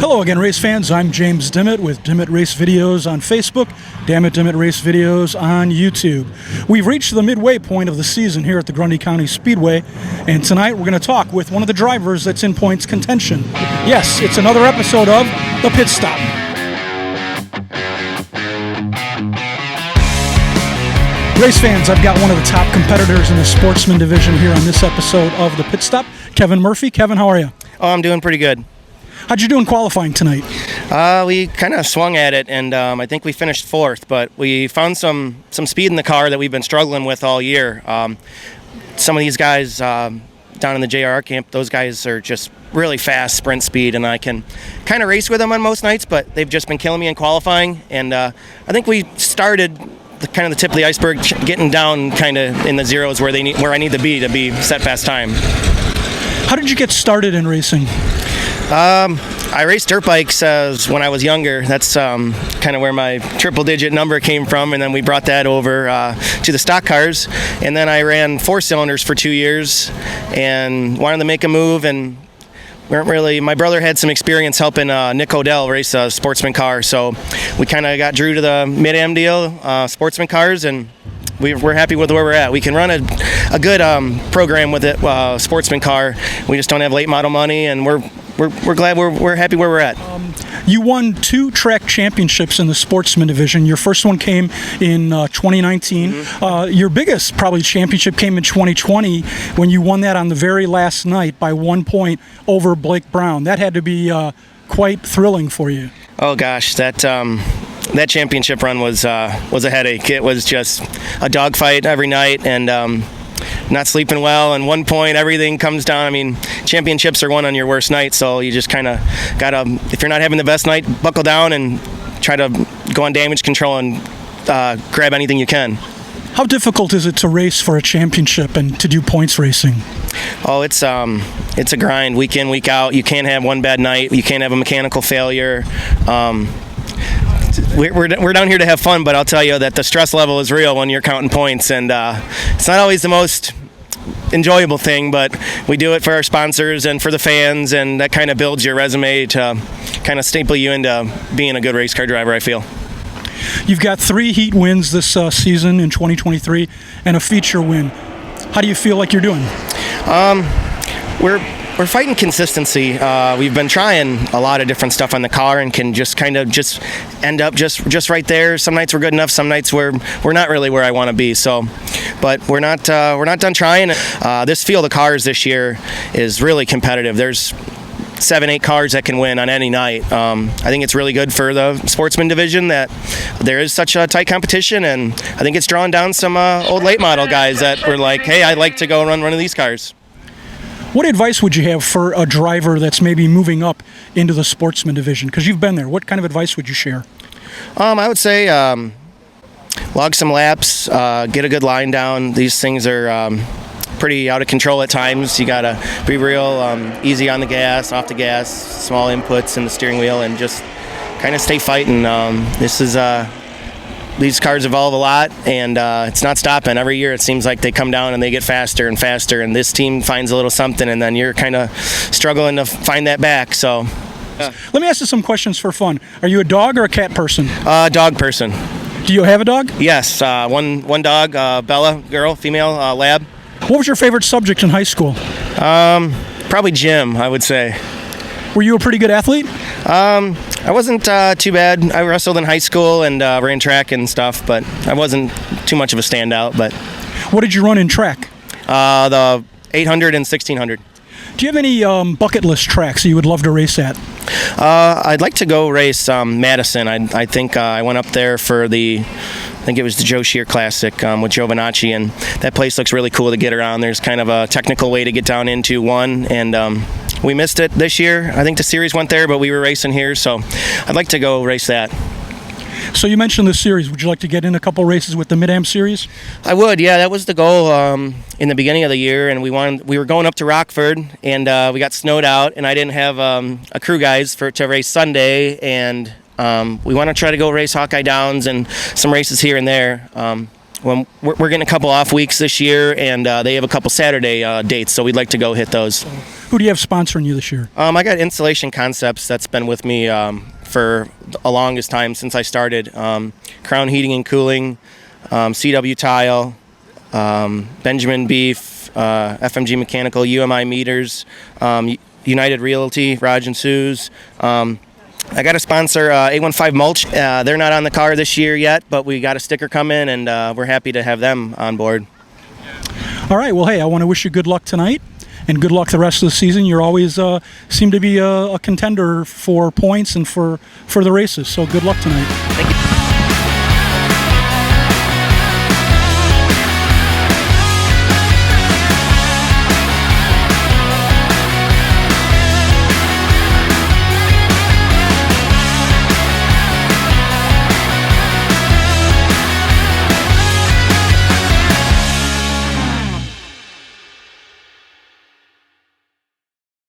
Hello again, race fans. I'm James Dimmitt with Dimmitt Race Videos on Facebook, Dammit Dimmitt Race Videos on YouTube. We've reached the midway point of the season here at the Grundy County Speedway, and tonight we're going to talk with one of the drivers that's in points contention. Yes, it's another episode of The Pit Stop. Race fans, I've got one of the top competitors in the sportsman division here on this episode of The Pit Stop, Kevin Murphy. Kevin, how are you? Oh, I'm doing pretty good. How'd you do in qualifying tonight? We kind of swung at it, and I think we finished fourth, but we found some speed in the car that we've been struggling with all year. Some of these guys down in the JRR camp, those guys are just really fast sprint speed, and I can kind of race with them on most nights, but they've just been killing me in qualifying, and I think we started the tip of the iceberg, getting down kind of in the zeros where I need to be set fast time. How did you get started in racing? I raced dirt bikes when I was younger. That's kind of where my triple-digit number came from, and then we brought that over to the stock cars. And then I ran four-cylinders for 2 years and wanted to make a move, and my brother had some experience helping Nick Odell race a sportsman car, so we kind of got drew to the MidAm deal, sportsman cars, and we're happy with where we're at. We can run a good program with it, sportsman car. We just don't have late model money, and we're glad we're happy where we're at. You won 2 track championships in the sportsman division. Your first one came in 2019. Mm-hmm. Your biggest probably championship came in 2020 when you won that on the very last night by 1 point over Blake Brown. That had to be quite thrilling for you. Oh gosh, that championship run was a headache. It was just a dogfight every night, and not sleeping well, and 1 point, everything comes down. I mean, championships are won on your worst night, so you just kind of gotta, if you're not having the best night, buckle down and try to go on damage control and grab anything you can. How difficult is it to race for a championship and to do points racing? Oh, it's a grind, week in, week out. You can't have one bad night. You can't have a mechanical failure. We're down here to have fun, but I'll tell you that the stress level is real when you're counting points, and it's not always the most enjoyable thing, but we do it for our sponsors and for the fans, and that kind of builds your resume to kind of staple you into being a good race car driver, I feel. You've got 3 heat wins this season in 2023 and a feature win. How do you feel like you're doing? We're fighting consistency. We've been trying a lot of different stuff on the car and can just kind of just end up just right there. Some nights we're good enough, some nights we're not really where I want to be. So, but we're not done trying. This field of cars this year is really competitive. There's 7-8 cars that can win on any night. I think it's really good for the sportsman division that there is such a tight competition, and I think it's drawing down some old late model guys that were like, hey, I'd like to go run one of these cars. What advice would you have for a driver that's maybe moving up into the sportsman division? Because you've been there. What kind of advice would you share? I would say log some laps, get a good line down. These things are pretty out of control at times. You got to be real easy on the gas, off the gas, small inputs in the steering wheel, and just kind of stay fighting. These cars evolve a lot, and it's not stopping. Every year it seems like they come down and they get faster and faster, and this team finds a little something, and then you're kind of struggling to find that back. So, let me ask you some questions for fun. Are you a dog or a cat person? Dog person. Do you have a dog? Yes, one dog, Bella, girl, female, lab. What was your favorite subject in high school? Probably gym, I would say. Were you a pretty good athlete? I wasn't too bad. I wrestled in high school and ran track and stuff, but I wasn't too much of a standout. But what did you run in track? The 800 and 1600. Do you have any bucket list tracks that you would love to race at? I'd like to go race Madison. I think I went up there for I think it was the Joe Shear Classic with Giovinacci, and that place looks really cool to get around. There's kind of a technical way to get down into one, and we missed it this year. I think the series went there, but we were racing here, so I'd like to go race that. So you mentioned the series. Would you like to get in a couple races with the MidAm Series? I would, yeah. That was the goal in the beginning of the year, and we were going up to Rockford, and we got snowed out, and I didn't have a crew guys to race Sunday, and we want to try to go race Hawkeye Downs and some races here and there. we're getting a couple off weeks this year, and they have a couple Saturday dates, so we'd like to go hit those. Who do you have sponsoring you this year? I got Installation Concepts. That's been with me for the longest time since I started. Crown Heating and Cooling, CW Tile, Benjamin Beef, FMG Mechanical, UMI Meters, United Realty, Raj and Sue's. I got to sponsor A15 Mulch. They're not on the car this year yet, but we got a sticker coming, and we're happy to have them on board. All right. Well, hey, I want to wish you good luck tonight, and good luck the rest of the season. You're always seem to be a contender for points and for the races. So good luck tonight. Thank you.